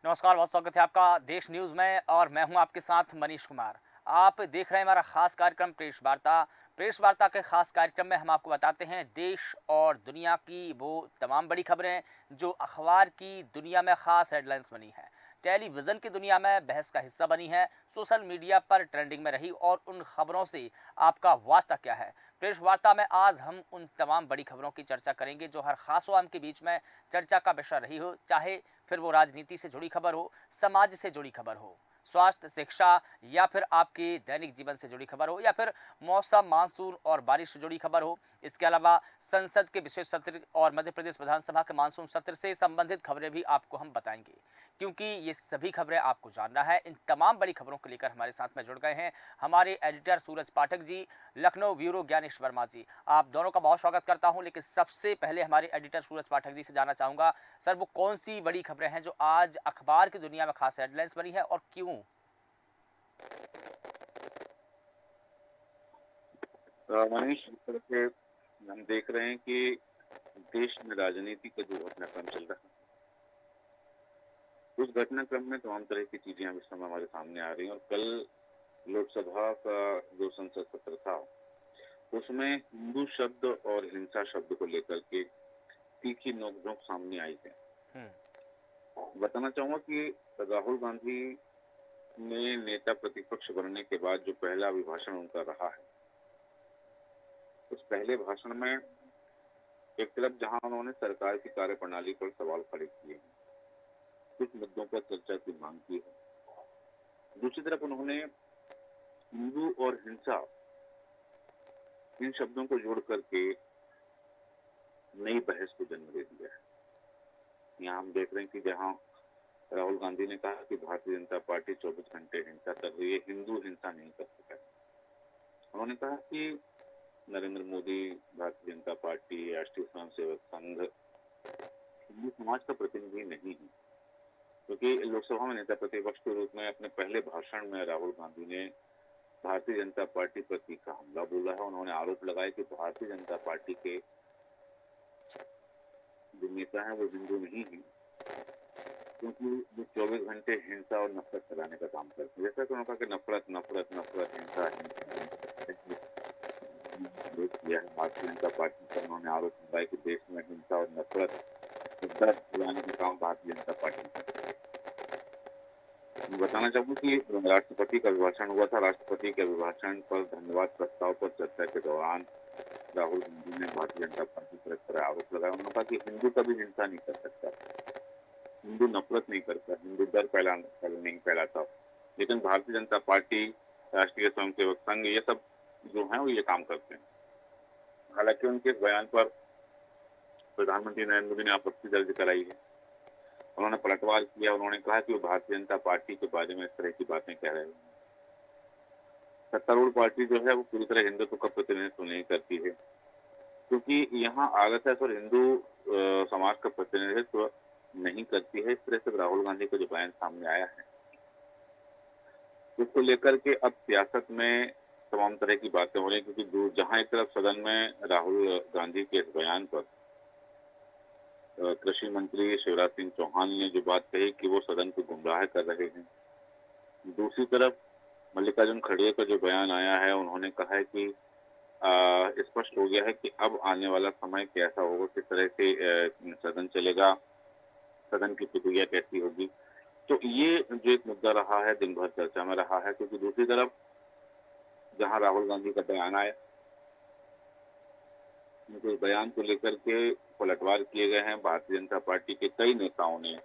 नमस्कार, बहुत स्वागत है आपका देश न्यूज़ में और मैं हूं आपके साथ मनीष कुमार। आप देख रहे हैं हमारा खास कार्यक्रम प्रेस वार्ता। प्रेस वार्ता के खास कार्यक्रम में हम आपको बताते हैं देश और दुनिया की वो तमाम बड़ी खबरें जो अखबार की दुनिया में खास हेडलाइंस बनी है, टेलीविज़न की दुनिया में बहस का हिस्सा बनी है, सोशल मीडिया पर ट्रेंडिंग में रही और उन खबरों से आपका वास्ता क्या है। प्रेस वार्ता में आज हम उन तमाम बड़ी खबरों की चर्चा करेंगे जो हर खास आम के बीच में चर्चा का विषय रही हो, चाहे फिर वो राजनीति से जुड़ी खबर हो, समाज से जुड़ी खबर हो, स्वास्थ्य, शिक्षा या फिर आपके दैनिक जीवन से जुड़ी खबर हो या फिर मौसम, मानसून और बारिश से जुड़ी खबर हो। इसके अलावा संसद के विशेष सत्र और मध्य प्रदेश विधानसभा के मानसून सत्र से संबंधित खबरें भी आपको हम बताएंगे, क्योंकि ये सभी खबरें आपको जानना है। इन तमाम बड़ी खबरों को लेकर हमारे साथ में जुड़ गए हैं हमारे एडिटर सूरज पाठक जी, लखनऊ ब्यूरो ज्ञानेश वर्मा जी। आप दोनों का बहुत स्वागत करता हूं, लेकिन सबसे पहले हमारे एडिटर सूरज पाठक जी से जानना चाहूँगा, सर वो कौन सी बड़ी खबरें हैं जो आज अखबार की दुनिया में खास हेडलाइंस बनी है और क्यों? मनीष, जिस तरह से हम देख रहे हैं कि देश में राजनीति का जो घटनाक्रम चल रहा है, उस घटनाक्रम में तमाम तरह की चीजें अब इस समय हमारे सामने आ रही हैं। और कल लोकसभा का जो संसद सत्र था, उसमें हिंदू शब्द और हिंसा शब्द को लेकर के तीखी नोकझोंक सामने आई है। बताना चाहूंगा कि राहुल गांधी ने नेता प्रतिपक्ष बनने के बाद जो पहला अभिभाषण उनका रहा है, उस पहले भाषण में एक तरफ जहां उन्होंने सरकार की कार्यप्रणाली पर सवाल खड़े किए, कुछ मुद्दों पर चर्चा की मांग की है, दूसरी तरफ उन्होंने हिंदू और हिंसा इन शब्दों को जोड़ करके नई बहस को जन्म दे दिया है। यहाँ हम देख रहे हैं कि जहां राहुल गांधी ने कहा कि भारतीय जनता पार्टी 24 घंटे हिंसा कर रही है, हिंदू हिंसा नहीं कर सका। उन्होंने कहा कि नरेंद्र मोदी, भारतीय जनता पार्टी, राष्ट्रीय स्वयंसेवक संघ हिंदू समाज का प्रतिनिधि नहीं है, क्योंकि लोकसभा में नेता प्रतिपक्ष के रूप में अपने पहले भाषण में राहुल गांधी ने भारतीय जनता पार्टी पर तीखा हमला बोला है। उन्होंने आरोप लगाया कि भारतीय जनता पार्टी के जो नेता हैं वो हिंदू नहीं है, क्योंकि वो 24 घंटे हिंसा और नफरत फैलाने का काम करते हैं। जैसा कि उन्होंने कहा कि नफरत नफरत नफरत हिंसा किया है भारतीय जनता पार्टी पर। उन्होंने आरोप लगाया कि देश में हिंसा और नफरत फैलाने का काम भारतीय जनता पार्टी करती है। बताना चाहूंगा कि राष्ट्रपति का अभिभाषण हुआ था। राष्ट्रपति के अभिभाषण पर धन्यवाद प्रस्ताव पर चर्चा के दौरान राहुल गांधी ने भारतीय जनता पार्टी पर इस तरह आरोप लगाया। उन्होंने कहा कि हिंदू कभी हिंसा नहीं कर सकता, हिंदू नफरत नहीं करता, हिंदू डर नहीं फैलाता, लेकिन भारतीय जनता पार्टी, राष्ट्रीय स्वयंसेवक संघ, ये सब जो है वो ये काम करते हैं। हालांकि उनके इस बयान पर प्रधानमंत्री नरेंद्र मोदी ने आपत्ति दर्ज कराई है। उन्होंने पलटवार किया। उन्होंने कहा कि वो भारतीय जनता पार्टी के बारे में इस तरह की बातें कह रहे हैं। सत्तारूढ़ पार्टी जो है वो पूरी तरह हिंदुत्व का प्रतिनिधित्व नहीं करती है, क्योंकि यहाँ आरएसएस और हिंदू समाज का प्रतिनिधित्व नहीं करती है। इस तरह से राहुल गांधी का जो बयान सामने आया है, उसको लेकर के अब सियासत में तमाम तरह की बातें हो रही है, क्योंकि जहां एक तरफ सदन में राहुल गांधी के इस बयान पर कृषि मंत्री शिवराज सिंह चौहान ने जो बात कही कि वो सदन को गुमराह कर रहे हैं, दूसरी तरफ मल्लिकार्जुन खड़गे का जो बयान आया है, उन्होंने कहा है कि स्पष्ट हो गया है कि अब आने वाला समय कैसा होगा, किस तरह से सदन चलेगा, सदन की प्रक्रिया कैसी होगी। तो ये जो एक मुद्दा रहा है, दिन भर चर्चा में रहा है, क्योंकि दूसरी तरफ जहां राहुल गांधी का बयान आया, उनके बयान को लेकर के पलटवार किए गए हैं। भारतीय जनता पार्टी के कई नेताओं ने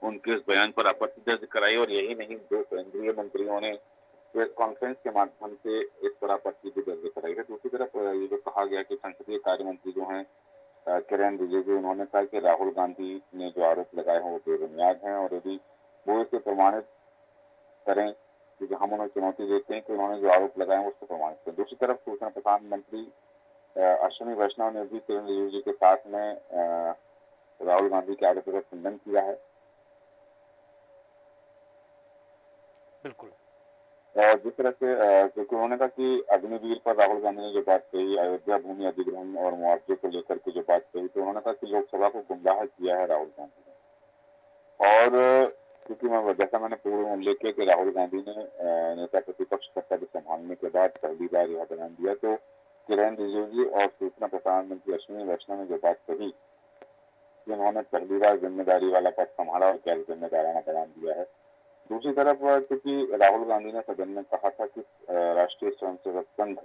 उनके इस बयान पर आपत्ति दर्ज कराई, और यही नहीं, 2 केंद्रीय मंत्रियों ने प्रेस कॉन्फ्रेंस के माध्यम से इस पर आपत्ति भी दर्ज कराई है। दूसरी तरफ ये जो कहा गया कि संसदीय कार्य मंत्री जो हैं किरेन रिजिजू, उन्होंने कहा कि राहुल गांधी ने जो आरोप लगाए हैं वो बेबुनियाद हैं, और यदि वो इसे प्रमाणित करें, क्योंकि हम उन्हें चुनौती देते हैं कि उन्होंने जो आरोप लगाए हैं उसको प्रमाणित करें। दूसरी तरफ सूचना प्रसारण मंत्री अश्विनी वैष्णव ने भी किरेन रिजिजू के साथ में राहुल गांधी के आरोपों का खंडन किया है। बिल्कुल। और जिस तरह से क्योंकि उन्होंने कहा कि अग्निवीर पर राहुल गांधी ने जो बात कही, अयोध्या भूमि अधिग्रहण और मुआवजे को लेकर के जो बात कही, तो उन्होंने कहा कि लोकसभा को गुमराह किया है राहुल गांधी ने। और क्योंकि मैं जैसा मैंने पूर्व में उल्लेख किया कि राहुल गांधी ने नेता प्रतिपक्ष का पद संभालने के बाद पहली बार यह बयान दिया, तो किरेन रिजिजू और सूचना प्रसारण मंत्री अश्विनी वैष्णव ने जो बात कही कि उन्होंने पहली बार जिम्मेदारी वाला पद संभाला और गैर जिम्मेदाराना बयान दिया है। दूसरी तरफ क्योंकि राहुल गांधी ने सदन में कहा था कि राष्ट्रीय स्वयंसेवक संघ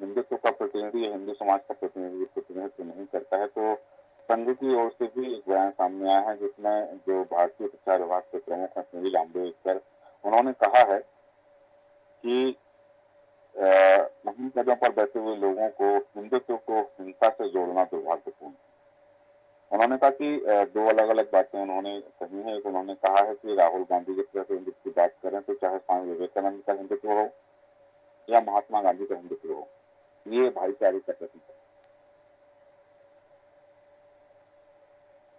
हिंदुत्व का प्रतिनिधि या हिंदू समाज का प्रतिनिधित्व नहीं करता है, तो संघ की ओर से भी एक बयान सामने आया है जिसमें जो भारतीय प्रचार विभाग के प्रमुख हैं सुनील आम्बेडकर, उन्होंने कहा है कि मुहिम पदों पर बैठे हुए लोगों को हिंदुत्व को हिंसा से जोड़ना दुर्भाग्यपूर्ण। उन्होंने कहा कि दो अलग अलग बातें उन्होंने कही है। एक उन्होंने कहा है कि राहुल गांधी जिस तरह से हिंदुत्व की बात करें, तो चाहे स्वामी विवेकानंद का हिंदुत्व हो या महात्मा गांधी का हिंदुत्व हो, ये भाईचारे का प्रतीक है।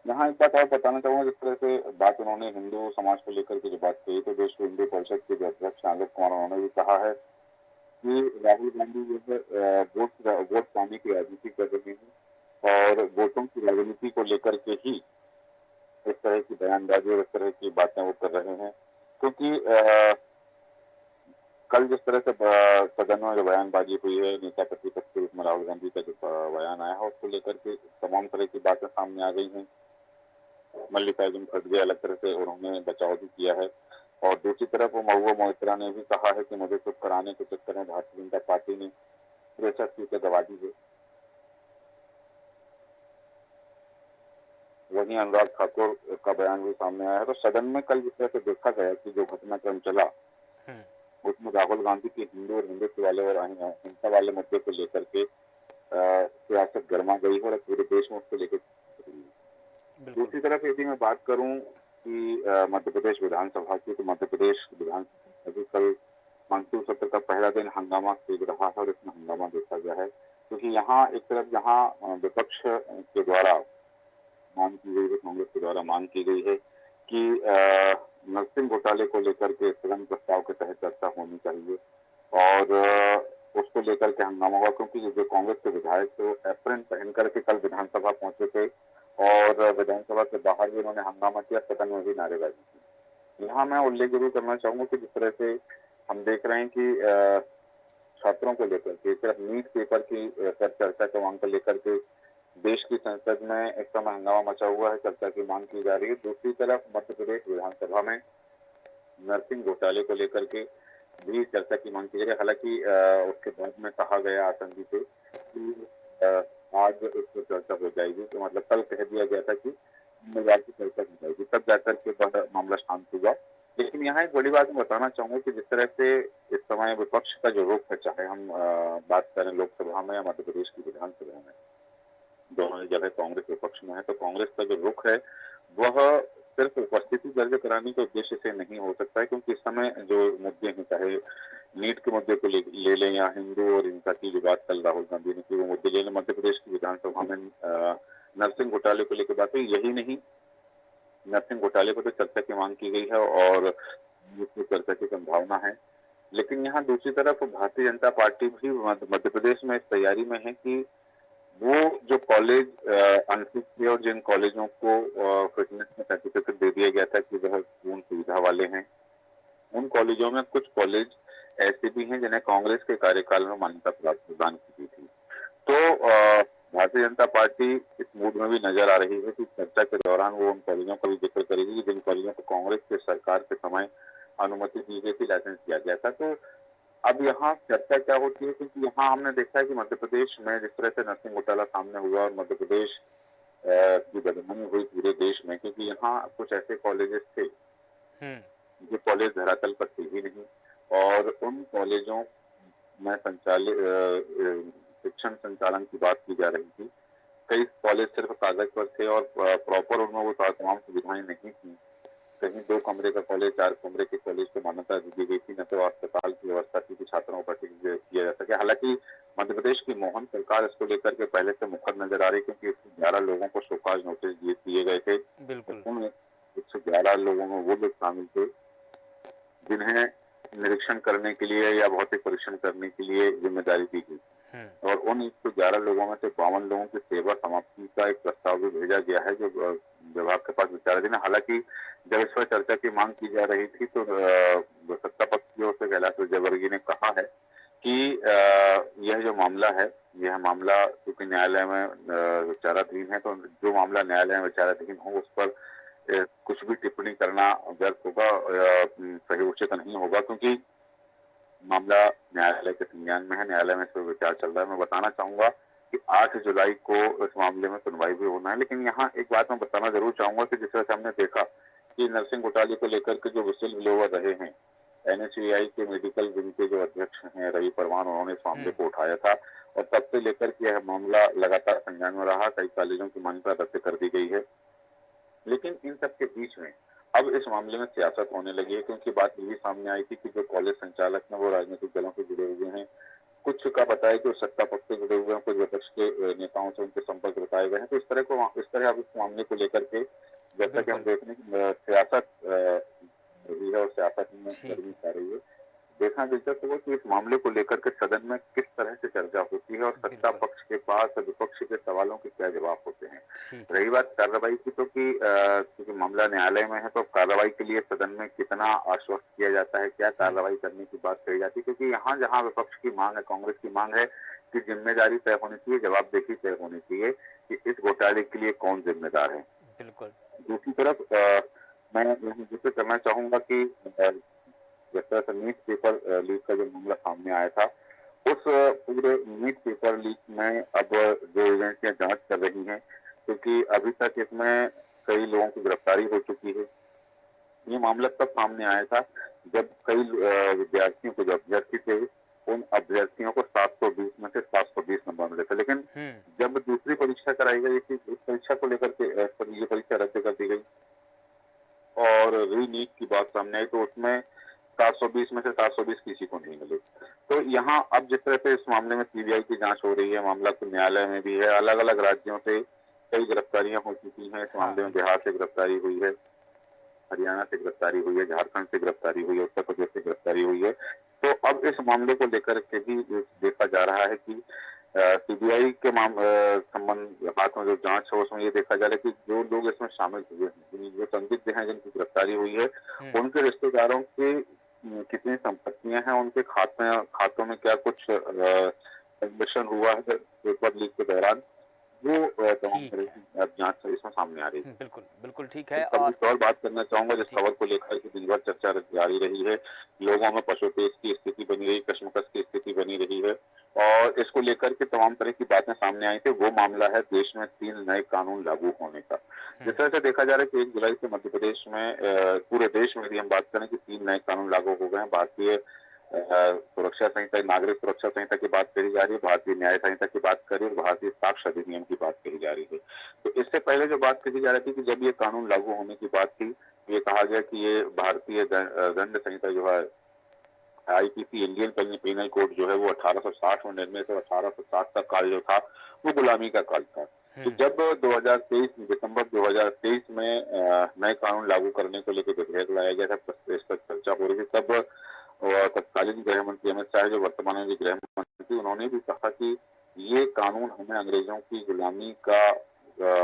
यहाँ एक बात और बताना चाहूंगा, जिस तरह से बात उन्होंने हिंदू समाज को लेकर के जो बात कही, तो विश्व हिंदू परिषद के जो अध्यक्ष आलोक कुमार, उन्होंने भी कहा है कि राहुल गांधी जो है वोट पाने की राजनीति कर रहे हैं और वोटों की राजनीति को लेकर के ही इस तरह की बयानबाजी और इस तरह की बातें वो कर रहे हैं। क्योंकि कल जिस तरह से सदन में जो बयानबाजी हुई है नेता प्रतिपक्ष के रूप में राहुल गांधी का जो बयान आया है, उसको लेकर के तमाम तरह की बातें सामने आ गई हैं। मल्लिकार्जुन खड़गे अलग तरह से उन्होंने बचाव भी किया है और दूसरी तरफ महुआ मोइत्रा ने भी कहा है कि मुझे चुप कराने के चक्कर में भारतीय जनता पार्टी ने प्रेशर सीटें दबा दी है। वहीं अनुराग ठाकुर का बयान भी सामने आया है। तो सदन में कल जिस तरह से देखा गया कि जो घटनाक्रम चला उसमें राहुल गांधी के हिंदू और हिंदुत्व वाले और हिंसा वाले मुद्दे को लेकर के सियासत गर्मा गई और पूरे देश में उसको लेकर। दूसरी तरफ यदि मैं बात करूं कि मध्य प्रदेश विधानसभा की, तो मध्य प्रदेश विधानसभा अभी कल मानसून सत्र का पहला दिन हंगामा तेज रहा है और इसमें हंगामा देखा गया है क्योंकि यहाँ एक तरफ जहाँ विपक्ष के द्वारा मांग की गई है, कांग्रेस के द्वारा मांग की गई है कि नरसिंह घोटाले को लेकर के स्थगन प्रस्ताव के तहत चर्चा होनी चाहिए और उसको लेकर के हंगामा हुआ, क्योंकि जो कांग्रेस के विधायक थे वो एप्रन पहन करके कल विधानसभा पहुंचे थे और विधानसभा के बाहर भी उन्होंने हंगामा किया, सदन में भी नारेबाजी की। यहाँ मैं उल्लेख जरूर करना चाहूंगा कि जिस तरह से हम देख रहे हैं कि छात्रों को लेकर के सिर्फ नीट पेपर की पर चर्चा की मांग को लेकर के देश की संसद में एक समय हंगामा मचा हुआ है, चर्चा की मांग की जा रही है। दूसरी तरफ मध्य प्रदेश विधानसभा में नरसिंह घोटाले को लेकर के भी चर्चा की मांग की जा रही है। हालांकि उसके बाद में कहा गया आसंदी से कि आज इस पर चर्चा हो जाएगी, तो मतलब कल कह दिया गया था कि मंगलवार की चर्चा हो जाएगी, तब जाकर के मामला शांत हुआ। लेकिन यहाँ एक बड़ी बात मैं बताना चाहूंगा कि जिस तरह से इस समय विपक्ष का जो रुख है, चाहे हम बात करें लोकसभा में या मध्य प्रदेश की विधानसभा में, दोनों जगह कांग्रेस विपक्ष में है, तो कांग्रेस का जो रुख है वह सिर्फ उपस्थिति दर्ज कराने के उद्देश्य से नहीं हो सकता है, क्योंकि इस समय जो मुद्दे हैं, चाहे नीट के मुद्दे को ले लें या हिंदू और हिंसा की जो बात कल राहुल गांधी ने की वो मुद्दे ले लें, मध्य प्रदेश की विधानसभा में नरसिंह घोटाले को लेकर बात है। यही नहीं, नरसिंह घोटाले को तो चर्चा की मांग की गई है और चर्चा की संभावना है। लेकिन यहाँ दूसरी तरफ भारतीय जनता पार्टी भी मध्य प्रदेश में इस तैयारी में है कि वो जो कॉलेज अनफिट थे और जिन कॉलेजों को फिटनेस में सर्टिफिकेट दे दिया गया था कि वह पूर्ण सुविधा वाले हैं, उन कॉलेजों में कुछ कॉलेज ऐसे भी हैं जिन्हें कांग्रेस के कार्यकाल में मान्यता प्रदान की गई थी। तो भारतीय जनता पार्टी इस मूड में भी नजर आ रही है कि चर्चा के दौरान वो उन कॉलेजों का भी जिक्र करेगी जिन कॉलेजों को कांग्रेस के सरकार के समय अनुमति दी गई थी, लाइसेंस दिया गया था। तो अब यहाँ चर्चा क्या होती है, क्योंकि यहाँ हमने देखा है कि मध्य प्रदेश में जिस तरह से नरसिंह घोटाला सामने हुआ और मध्य प्रदेश की बदनामी हुई पूरे देश में, क्योंकि यहाँ कुछ ऐसे कॉलेजेस थे जो कॉलेज धरातल पर थे ही नहीं और उन कॉलेजों में शिक्षण संचालन की बात की जा रही थी। कई कॉलेज सिर्फ कागज पर थे और प्रॉपर उनमें वो तमाम सुविधाएं नहीं थी। कहीं 2 कमरे का कॉलेज, 4 कमरे के कॉलेज को मान्यता दी गई थी, न तो अस्पताल की व्यवस्था थी कि छात्रों को किया जा सके। हालांकि मध्य प्रदेश की मोहन सरकार इसको लेकर के पहले से मुखर नजर आ रही, क्योंकि 111 लोगों को शोकाज नोटिस दिए गए थे। उनमें 111 लोगों में वो लोग शामिल थे जिन्हें निरीक्षण करने के लिए या भौतिक परीक्षण करने के लिए जिम्मेदारी दी गई और उन 111 लोगों में से 52 लोगों की सेवा समाप्ति का एक प्रस्ताव भी भेजा गया है, जो विभाग के पास विचाराधीन है। हालांकि जब इस पर चर्चा की मांग की जा रही थी तो सत्ता पक्ष की ओर से कैलाश विजयवर्गीय ने कहा है कि यह जो मामला है, यह मामला क्योंकि न्यायालय में विचाराधीन है, तो जो मामला न्यायालय में विचाराधीन हो उस पर कुछ भी टिप्पणी करना व्यर्थ होगा, सही उचित नहीं होगा, क्योंकि मामला न्यायालय के संज्ञान में है, न्यायालय में इस पर विचार चल रहा है। मैं बताना चाहूंगा कि 8 जुलाई को इस मामले में सुनवाई भी होना है, लेकिन यहाँ एक बात मैं बताना जरूर चाहूंगा कि जिस तरह से हमने देखा कि नरसिंह घोटाले को लेकर के जो विसिल ब्लोअर रहे हैं, एनएचएआई के मेडिकल विंग के जो अध्यक्ष हैं रवि परमार, उन्होंने इस मामले को उठाया था और तब से लेकर के यह मामला लगातार संज्ञान में रहा। कई कॉलेजों की मान्यता रद्द कर दी गई है, लेकिन इन सब के बीच में अब इस मामले में सियासत होने लगी है, क्योंकि बात ये भी सामने आई थी कि जो कॉलेज संचालक हैं वो राजनीतिक दलों से जुड़े हुए हैं। कुछ का बताया कि वो सत्ता पक्ष से जुड़े हुए हैं, कुछ विपक्ष के नेताओं से उनके संपर्क बताए गए हैं। तो इस तरह अब इस मामले को लेकर के जैसा कि हम देख रहे हैं सियासत रही है और सियासत में गर्मी आ रही है। देखना दिलचस्प होगा कि इस मामले को लेकर के सदन में किस तरह से चर्चा होती है और सत्ता पक्ष के पास विपक्ष के सवालों के क्या जवाब होते हैं। रही बात कार्रवाई की, तो कि क्योंकि मामला न्यायालय में है तो कार्रवाई के लिए सदन में कितना आश्वस्त किया जाता है, क्या कार्रवाई करने की बात कही जाती है, क्योंकि यहाँ जहाँ विपक्ष की मांग है, कांग्रेस की मांग है कि जिम्मेदारी तय होनी चाहिए, जवाबदेही तय होनी चाहिए कि इस घोटाले के लिए कौन जिम्मेदार है। बिल्कुल। दूसरी तरफ मैं जिक्र करना चाहूंगा कि जिस तरह से नीट पेपर लीक का जो मामला सामने आया था, उस पूरे नीट पेपर लीक में अब जो एजेंसियां जांच कर रही हैं, क्योंकि अभी तक इसमें कई लोगों की गिरफ्तारी हो चुकी है। ये मामला तब सामने आया था जब कई विद्यार्थियों को, जो अभ्यर्थी थे, उन अभ्यर्थियों को 720 में से 720 नंबर मिले थे, लेकिन जब दूसरी परीक्षा कराई गई थी, इस परीक्षा को लेकर के ये परीक्षा रद्द कर दी गई और री नीट की बात सामने आई, तो उसमें 720 में से 720 किसी को नहीं मिले। तो यहाँ अब जिस तरह से इस मामले में सीबीआई की जांच हो रही है, मामला तो न्यायालय में भी है, अलग अलग राज्यों से कई गिरफ्तारियां हो चुकी हैं इस मामले में। बिहार से गिरफ्तारी हुई है, हरियाणा से गिरफ्तारी हुई है, झारखंड से गिरफ्तारी हुई है, उत्तर प्रदेश से गिरफ्तारी हुई है। तो अब इस मामले को लेकर के भी देखा जा रहा है कि सीबीआई के संबंध हाथ में जो जांच है उसमें ये देखा जा रहा है कि जो लोग इसमें शामिल हुए हैं, जो संदिग्ध हैं, जिनकी गिरफ्तारी हुई है, उनके रिश्तेदारों के कितनी संपत्तियां हैं, उनके खातों में क्या कुछ ट्रांजेक्शन हुआ है पेपर लीक के दौरान, वो तमाम तरह की जांच इसमें सामने आ रही है। बिल्कुल बिल्कुल ठीक है। और बात करना चाहूंगा जिस खबर को लेकर के दिन भर चर्चा जारी रही है, लोगों में पशुपेश की स्थिति बनी रही, कशमकश की स्थिति बनी रही है और इसको लेकर के तमाम तरह की बातें सामने आई थी। वो मामला है देश में 3 नए कानून लागू होने का। जिस तरह से देखा जा रहा है कि 1 जुलाई से मध्य प्रदेश में, पूरे देश में यदि हम बात करें कि 3 नए कानून लागू हो गए हैं। भारतीय सुरक्षा संहिता, नागरिक सुरक्षा संहिता की बात करी जा रही है, भारतीय न्याय संहिता की बात करी और भारतीय साक्ष्य अधिनियम की बात करी जा रही है। तो इससे पहले जो बात कही जा रही थी कि जब ये कानून लागू होने की बात थी, ये कहा गया कि ये भारतीय दंड संहिता जो है, आईपीसी, इंडियन पेनल कोड जो है, वो 1860 में निर्मित है। 1860 का काल जो था वो गुलामी का काल था। तो जब 2023 दिसंबर 2023 में नए कानून लागू करने को लेकर विधेयक लाया गया था, इस पर चर्चा हो रही थी, तब तत्कालीन गृह मंत्री अमित शाह, जो वर्तमान में गृह मंत्री, उन्होंने भी कहा कि ये कानून हमें अंग्रेजों की गुलामी का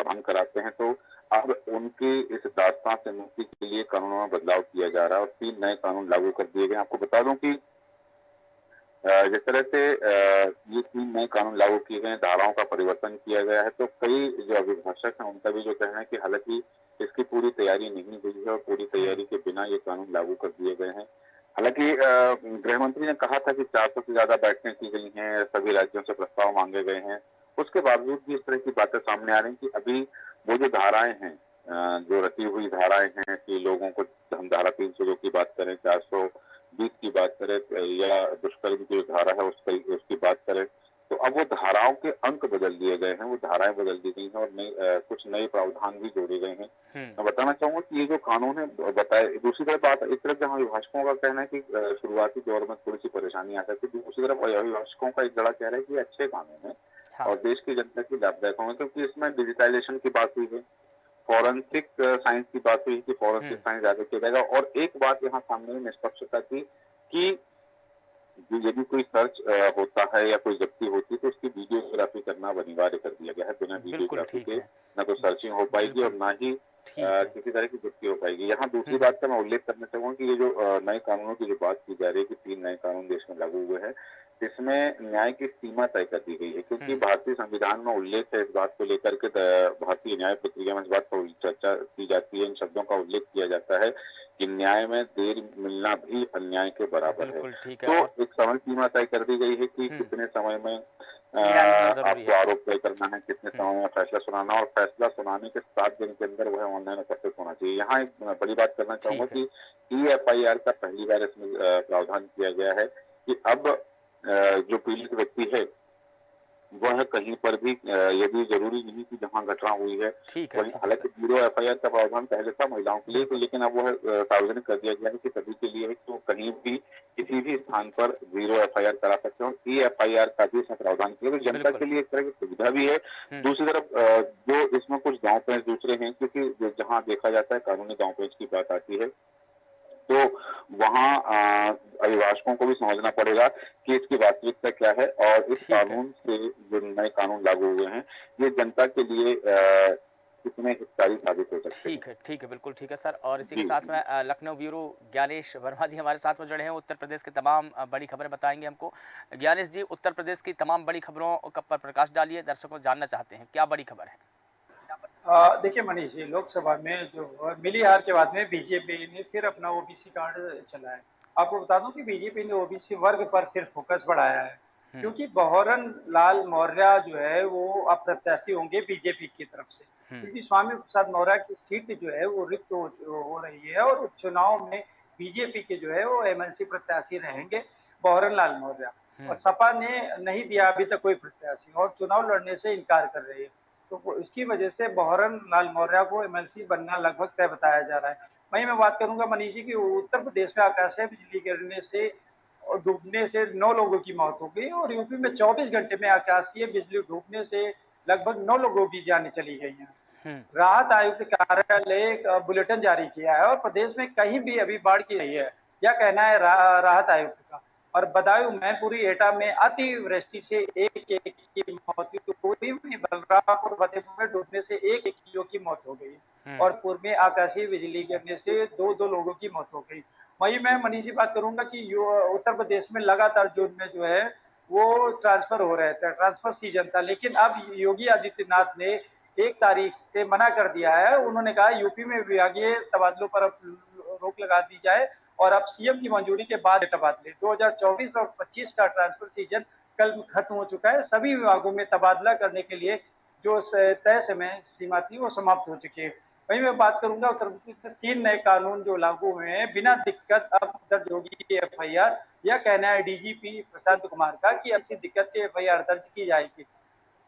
भंग कराते हैं, तो अब उनकी इस दास्तान से मुक्ति के लिए कानूनों में बदलाव किया जा रहा है और 3 नए कानून लागू कर दिए गए। आपको बता दूं कि जिस तरह से ये 3 नए कानून लागू किए गए, धाराओं का परिवर्तन किया गया है, तो कई जो अभिभाषक हैं उनका भी जो कहना है कि हालांकि इसकी पूरी तैयारी नहीं हुई है और पूरी तैयारी के बिना ये कानून लागू कर दिए गए हैं। हालांकि गृह मंत्री ने कहा था कि 400 से ज्यादा बैठकें की गई हैं, सभी राज्यों से प्रस्ताव मांगे गए हैं, उसके बावजूद भी इस तरह की बातें सामने आ रही कि अभी वो जो धाराएं हैं, जो रटी हुई धाराएं हैं कि लोगों को, हम धारा 302 की बात करें, 420 की बात करें या दुष्कर्म की जो धारा है उसकी बात करें, तो अब वो धाराओं के अंक बदल दिए गए हैं, वो धाराएं बदल दी गई हैं और कुछ नए प्रावधान भी जोड़े गए हैं। मैं बताना चाहूंगा कि ये जो कानून है, बताए, दूसरी तरफ बात, एक तरफ जहाँ अभिभाषकों का कहना है कि शुरुआती दौर में थोड़ी सी परेशानी आ सकती है, दूसरी तरफ अभिभाषकों का एक जड़ा कह रहा है कि ये अच्छे कानून है और देश की जनता की लाभदायक होंगे, क्योंकि इसमें डिजिटाइजेशन की बात हुई है, फॉरेंसिक साइंस की बात हुई कि फॉरेंसिक साइंस ज्यादा किया जाएगा, और एक बात यहाँ सामने निष्पक्षता की कि यदि कोई सर्च होता है या कोई जब्ती होती है तो उसकी वीडियोग्राफी करना अनिवार्य कर दिया गया है। बिना वीडियोग्राफी के ना तो सर्चिंग हो पाएगी और ना ही ठीक है। किसी तरह की जुक्ति हो पाएगी। यहाँ दूसरी बात का मैं उल्लेख करना चाहूँगा कि ये जो नए कानूनों की जो बात की जा रही है कि 3 नए कानून देश में लागू हुए हैं, इसमें न्याय की सीमा तय कर दी गई है, क्योंकि हुँ, भारतीय संविधान में उल्लेख है इस बात को लेकर के भारतीय न्याय प्रक्रिया में इस बात पर चर्चा की जाती है, इन शब्दों का उल्लेख किया जाता है कि न्याय में देर मिलना भी अन्याय के बराबर है। बिल्कुल ठीक है। और तो एक समय सीमा तय कर दी गई है कि हुँ, कितने समय में न्याय मिलना ज़रूरी आपको है। आरोप तय करना है, कितने हुँ, समय में फैसला सुनाना, और फैसला सुनाने के 7 दिन के अंदर वह ऑनलाइन उपस्थित होना चाहिए। यहाँ एक बड़ी बात करना चाहूँगा ठीक है। कि ई-एफआईआर का पहली बार इसमें प्रावधान किया गया है कि अब जो पीड़ित व्यक्ति है, वह कहीं पर भी यदि ज़रूरी नहीं कि जहाँ घटना हुई है, वहीं ठीक है हालाँकि सर। ज़ीरो एफआईआर का प्रावधान पहले था महिलाओं के लिए, तो बिल्कुल, लेकिन अब वह सार्वजनिक कर दिया गया है कि सभी के लिए है, तो कहीं भी किसी भी स्थान पर ज़ीरो एफआईआर करा सकते हो। ई-एफआईआर का भी इसमें प्रावधान किया, तो जनता बिल्कुल। के लिए एक तरह की सुविधा भी है। हुँ, दूसरी तरफ जो इसमें कुछ दाँव-पेच दूसरे हैं, क्योंकि जहाँ देखा जाता है कानूनी दाँव-पेच की बात आती है, तो वहाँ अभिभाषकों को भी समझना पड़ेगा कि इसकी वास्तविकता क्या है, और इस ठीक है। कानून से जो नए कानून लागू हुए हैं, ये जनता के लिए कितने हितकारी साबित हो सकते हैं। ठीक है, बिल्कुल ठीक है सर। और इसी के जी, साथ जी। में लखनऊ ब्यूरो ज्ञानेश वर्मा जी हमारे साथ में जुड़े हैं, उत्तर प्रदेश के तमाम बड़ी खबरें बताएँगे हमको। ज्ञानेश जी, उत्तर प्रदेश की तमाम बड़ी खबरों क पर प्रकाश डालिए, दर्शकों जानना चाहते हैं, क्या बड़ी खबर है? देखिए मनीष जी, लोकसभा में जो मिली हार के बाद में बीजेपी ने फिर अपना ओबीसी कार्ड चला है। आपको बता दूं कि बीजेपी ने ओबीसी वर्ग पर फिर फोकस बढ़ाया है, हुँ, क्योंकि भंवरन लाल मौर्य जो है वो अप्रत्याशी होंगे बीजेपी की तरफ से, हुँ, क्योंकि स्वामी प्रसाद मौर्य की सीट जो है वो रिक्त हो रही है और उपचुनाव में बीजेपी के जो है वो एमएलसी प्रत्याशी रहेंगे भंवरन लाल मौर्य। हुँ, और सपा ने नहीं दिया अभी तक कोई प्रत्याशी और चुनाव लड़ने से इनकार कर रही है। तो वो इसकी वजह से भंवरन लाल मौर्य को एमएलसी बनना लगभग तय बताया जा रहा है। वहीं मैं बात करूंगा मनीष जी की उत्तर प्रदेश में आकाशीय बिजली गिरने से और डूबने से 9 लोगों की मौत हो गई और यूपी में 24 घंटे में आकाशीय बिजली डूबने से लगभग 9 लोगों की जानें चली गई हैं। हुँ, राहत आयुक्त कार्यालय एक बुलेटिन जारी किया है और प्रदेश में कहीं भी अभी बाढ़ की नहीं है, यह कहना है राहत आयुक्त का। और बदायूं मैनपुरी एटा में अतिवृष्टि से एक की मौत हुई, बलरामपुर फतेहपुर में डूबने से एक लोगों की मौत हो गई हुँ, और पूर्व में आकाशीय बिजली गिरने से दो लोगों की मौत हो गई। वहीं मैं मनीष जी बात करूंगा कि उत्तर प्रदेश में लगातार जून में जो है वो ट्रांसफर हो रहे थे, ट्रांसफर सीजन था, लेकिन अब योगी आदित्यनाथ ने 1 तारीख से मना कर दिया है। उन्होंने कहा यूपी में विभागीय तबादलों पर अब रोक लगा दी जाए और अब सीएम की मंजूरी के बाद तबादले 2024 और 25 का ट्रांसफर सीजन कल खत्म हो चुका है। सभी विभागों में तबादला करने के लिए जो तय समय सीमा थी वो समाप्त हो चुकी है। वहीं मैं बात करूंगा उत्तर प्रदेश में 3 नए कानून जो लागू हुए हैं बिना दिक्कत अब दर्ज होगी एफआईआर। यह कहना है डीजीपी प्रशांत कुमार का कि ऐसी दिक्कत की एफआईआर दर्ज की जाएगी,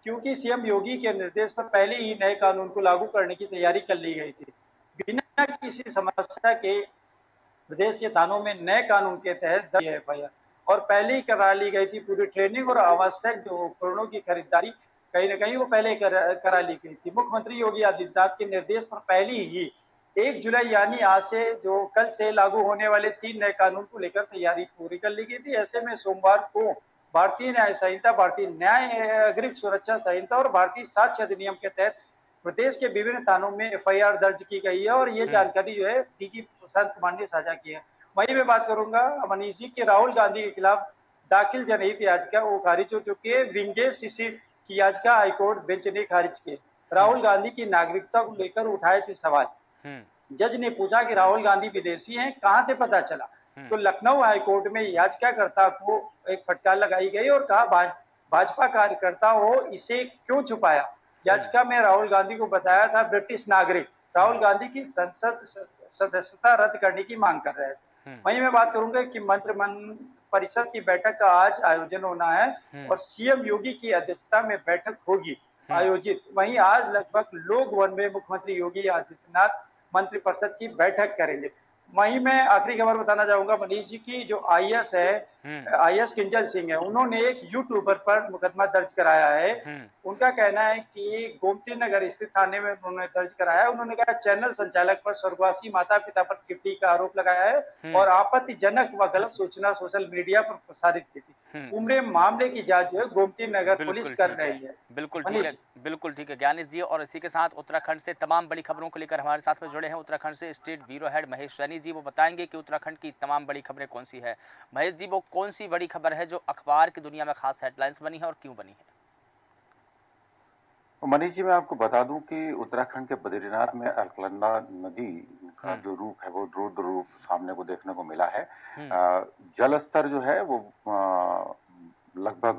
क्योंकि सीएम योगी के निर्देश पर पहले ही नए कानून को लागू करने की तैयारी कर ली गई थी। बिना किसी समस्या के प्रदेश के थानों में नए कानून के तहत दर्ज एफआईआर और पहले ही करा ली गई थी पूरी ट्रेनिंग और आवश्यक जो उपकरणों की खरीदारी कहीं न कहीं वो पहले करा ली गई थी। मुख्यमंत्री योगी आदित्यनाथ के निर्देश पर पहली ही 1 जुलाई यानी आज से जो कल से लागू होने वाले 3 नए कानून को लेकर तैयारी पूरी कर ली गई थी। ऐसे में सोमवार को भारतीय न्याय संहिता, भारतीय न्याय नागरिक सुरक्षा संहिता और भारतीय साक्ष्य अधिनियम के तहत प्रदेश के विभिन्न थानों में एफआईआर दर्ज की गई है और ये हुँ, जानकारी जो है डीजी प्रशांत कुमार ने साझा की है। वहीं मैं बात करूंगा मनीष जी की राहुल गांधी के खिलाफ दाखिल जनहित याचिका वो खारिज हो चुकी है। विंगेश सिसी की याचिका हाईकोर्ट बेंच ने खारिज की। हुँ, राहुल गांधी की नागरिकता को लेकर उठाए थे सवाल। हुँ, जज ने पूछा कि राहुल गांधी विदेशी हैं, कहां से पता चला? हुँ, तो लखनऊ हाईकोर्ट में याचिकाकर्ता को एक फटकार लगाई गई और कहा भाजपा कार्यकर्ता हो, इसे क्यों छुपाया? हुँ, याचिका में राहुल गांधी को बताया था ब्रिटिश नागरिक। हुँ, राहुल गांधी की संसद सदस्यता रद्द करने की मांग कर रहे थे। हुँ, वहीं मैं बात करूंगा कि मंत्रिमंडल परिषद की बैठक का आज आयोजन होना है हुँ, और सीएम योगी की अध्यक्षता में बैठक होगी हुँ, आयोजित। वहीं आज लगभग लोक भवन में मुख्यमंत्री योगी आदित्यनाथ मंत्रिपरिषद की बैठक करेंगे। वहीं मैं आखिरी खबर बताना चाहूंगा मनीष जी की जो आईएएस है IAS किंजल सिंह है, उन्होंने एक यूट्यूबर पर मुकदमा दर्ज कराया है। उनका कहना है कि गोमती नगर स्थित थाने में उन्होंने दर्ज कराया है। उन्होंने कहा चैनल संचालक पर स्वर्गवासी माता पिता पर टिप्पणी का आरोप लगाया है और आपत्तिजनक व गलत सूचना सोशल मीडिया पर प्रसारित की थी। पूरे मामले की जांच जो है गोमती नगर पुलिस कर रही है। बिल्कुल ठीक है, बिल्कुल ठीक है ज्ञानेश जी। और इसी के साथ उत्तराखंड से तमाम बड़ी खबरों को लेकर हमारे साथ में जुड़े हैं उत्तराखंड से state bureau head Mahesh Saini ji. वो बताएंगे कि उत्तराखंड की तमाम बड़ी खबरें कौन सी है। महेश जी, वो कौन सी बड़ी खबर है जो अखबार की दुनिया में खास हेडलाइंस बनी है और क्यों बनी है? मनीष जी, मैं आपको बता दूं कि उत्तराखंड के बद्रीनाथ में अलकनंदा नदी का जो रूप है वो रुद्र रूप सामने को देखने को मिला है। जल स्तर जो है वो लगभग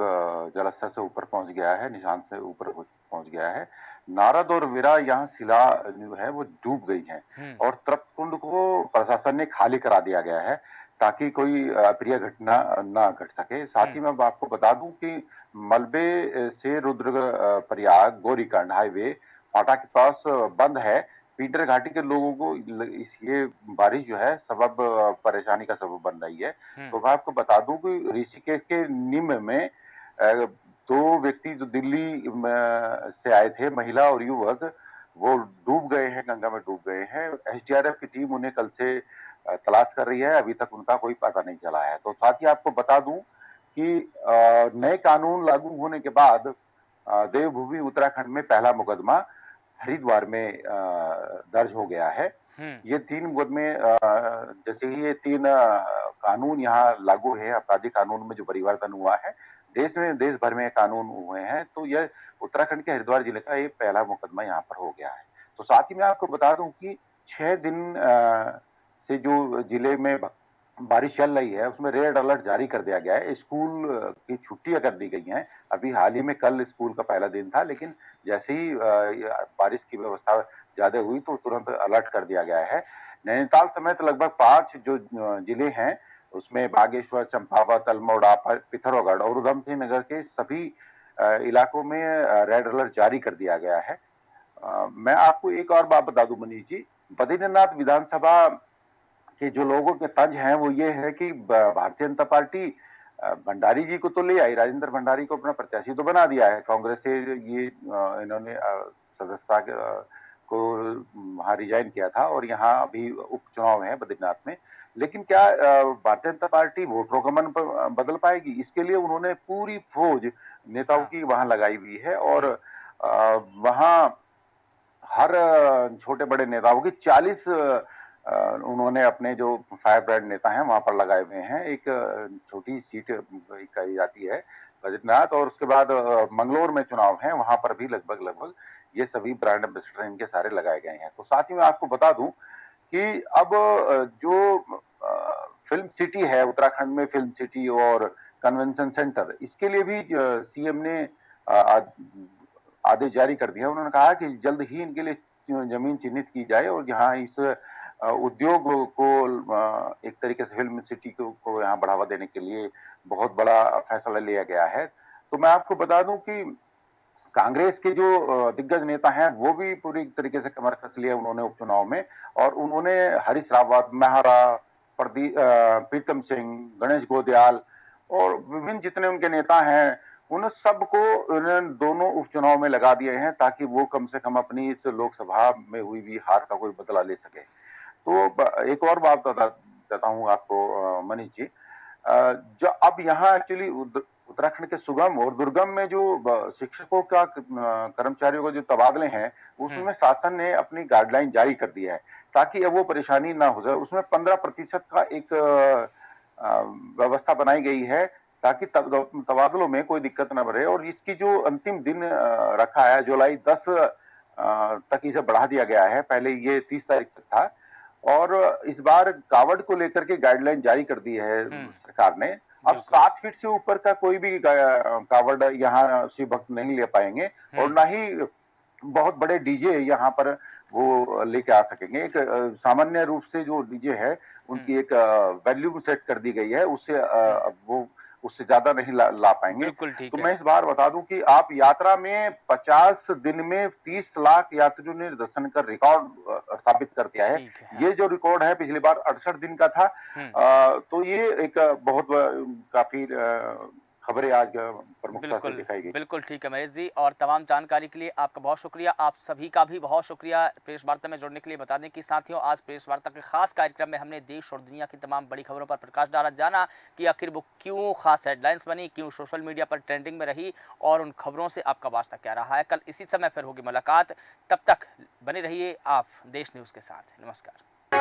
जल स्तर से ऊपर पहुंच गया है, निशान से ऊपर पहुंच गया है। नारद और विरा यहाँ शिला जो है वो डूब गई है और तृप्त को प्रशासन ने खाली करा दिया गया है ताकि कोई अप्रिय घटना ना घट सके। साथ ही मैं आपको बता दूं कि मलबे से रुद्र प्रयाग गौरीकांड हाईवे फाटा के पास बंद है। पीटर घाटी के लोगों को इस ये बारिश जो है सबब परेशानी का सबब बन रही है। तो मैं आपको बता दूं कि ऋषिकेश के निम में दो व्यक्ति जो दिल्ली से आए थे, महिला और युवक, वो डूब गए हैं, गंगा में डूब गए हैं। एसडीआरएफ की टीम उन्हें कल से तलाश कर रही है, अभी तक उनका कोई पता नहीं चला है। तो साथ ही आपको बता दूं कि नए कानून लागू होने के बाद देवभूमि उत्तराखंड में पहला मुकदमा हरिद्वार में दर्ज हो गया है। ये 3 मुकदमे जैसे ही ये 3 कानून यहाँ लागू है, आपराधिक कानून में जो परिवर्तन हुआ है, देश भर में कानून हुए हैं, तो यह उत्तराखंड के हरिद्वार जिले का ये पहला मुकदमा यहाँ पर हो गया है। तो साथ ही मैं आपको बता दूं कि 6 दिन से जो जिले में बारिश चल रही है उसमें रेड अलर्ट जारी कर दिया गया है। स्कूल की छुट्टियां कर दी गई हैं। अभी हाल ही में कल स्कूल का पहला दिन था, लेकिन जैसे ही बारिश की व्यवस्था ज्यादा हुई तो तुरंत अलर्ट कर दिया गया है। नैनीताल समेत लगभग 5 जो जिले हैं उसमें बागेश्वर, चंपावत, अल्मोड़ा, पिथौरागढ़ और उधम सिंह नगर के सभी इलाकों में रेड अलर्ट जारी कर दिया गया है। मैं आपको एक और बात बता दूं मनीष जी, बद्रीनाथ विधानसभा के जो लोगों के तंज हैं वो ये है कि भारतीय जनता पार्टी भंडारी जी को तो ले आई, राजेंद्र भंडारी को अपना प्रत्याशी तो बना दिया है। कांग्रेस से ये इन्होंने सदस्यता को वहां रिजाइन किया था और यहाँ अभी उपचुनाव है बद्रीनाथ में। लेकिन क्या भारतीय जनता पार्टी वोटरों का मन बदल पाएगी? इसके लिए उन्होंने पूरी फौज नेताओं की वहां लगाई हुई है और वहां हर छोटे बड़े नेताओं की 40 उन्होंने अपने जो फायर ब्रांड नेता हैं वहां पर लगाए हुए हैं। एक छोटी सीट कही जाती है बद्रीनाथ, और उसके बाद मंगलोर में चुनाव है, वहां पर भी लगभग ये सभी ब्रांड एम्बेसडर इनके सारे लगाए गए हैं। तो साथ ही मैं आपको बता दूं कि अब जो फिल्म सिटी है उत्तराखंड में, फिल्म सिटी और कन्वेंशन सेंटर, इसके लिए भी सीएम ने आदेश जारी कर दिया। उन्होंने कहा कि जल्द ही इनके लिए जमीन चिन्हित की जाए और यहाँ इस उद्योग को एक तरीके से फिल्म सिटी को यहाँ बढ़ावा देने के लिए बहुत बड़ा फैसला लिया गया है। तो मैं आपको बता दूं कि कांग्रेस के जो दिग्गज नेता हैं वो भी पूरी तरीके से कमर कस लिया उन्होंने उपचुनाव में, और उन्होंने हरीश रावत, मेहरा, प्रीतम सिंह, गणेश गोदयाल और विभिन्न जितने उनके नेता हैं उन सबको उन्होंने दोनों उपचुनाव में लगा दिए हैं ताकि वो कम से कम अपनी इस लोकसभा में हुई भी हार का कोई बदला ले सके। तो एक और बात बताता हूँ आपको मनीष जी, जो अब यहाँ एक्चुअली उत्तराखंड के सुगम और दुर्गम में जो शिक्षकों का कर्मचारियों के जो तबादले हैं उसमें शासन ने अपनी गाइडलाइन जारी कर दी है ताकि अब वो परेशानी ना हो जाए। उसमें 15% का एक व्यवस्था बनाई गई है ताकि तबादलों में कोई दिक्कत न बढ़े, और इसकी जो अंतिम दिन रखा है जुलाई 10 तक इसे बढ़ा दिया गया है। पहले ये 30 तारीख तक था, और इस बार कावड़ को लेकर के गाइडलाइन जारी कर दी है सरकार ने। अब 7 फीट से ऊपर का कोई भी कावड़ यहाँ शिव भक्त नहीं ले पाएंगे और ना ही बहुत बड़े डीजे यहाँ पर वो लेके आ सकेंगे। एक सामान्य रूप से जो डीजे है उनकी एक वैल्यूम सेट कर दी गई है, उससे वो उससे ज्यादा नहीं ला पाएंगे। बिल्कुल ठीक तो है। मैं इस बार बता दूं कि आप यात्रा में 50 दिन में 30 लाख यात्रियों ने दर्शन कर रिकॉर्ड स्थापित कर दिया है। ठीक है, हाँ। ये जो रिकॉर्ड है पिछली बार 68 दिन का था। तो ये एक बहुत काफी खबरें आज प्रमुखता से बिल्कुल, दिखाई गई। बिल्कुल ठीक है महेश जी, और तमाम जानकारी के लिए आपका बहुत शुक्रिया। आप सभी का भी बहुत शुक्रिया प्रेस वार्ता में जुड़ने के लिए। बता दें कि साथियों, आज प्रेस वार्ता के खास कार्यक्रम में हमने देश और दुनिया की तमाम बड़ी खबरों पर प्रकाश डाला, जाना कि आखिर वो क्यों खास हेडलाइंस बनी, क्यों सोशल मीडिया पर ट्रेंडिंग में रही, और उन खबरों से आपका वास्ता क्या रहा है। कल इसी समय फिर होगी मुलाकात, तब तक बने रहिए आप देश न्यूज़ के साथ। नमस्कार।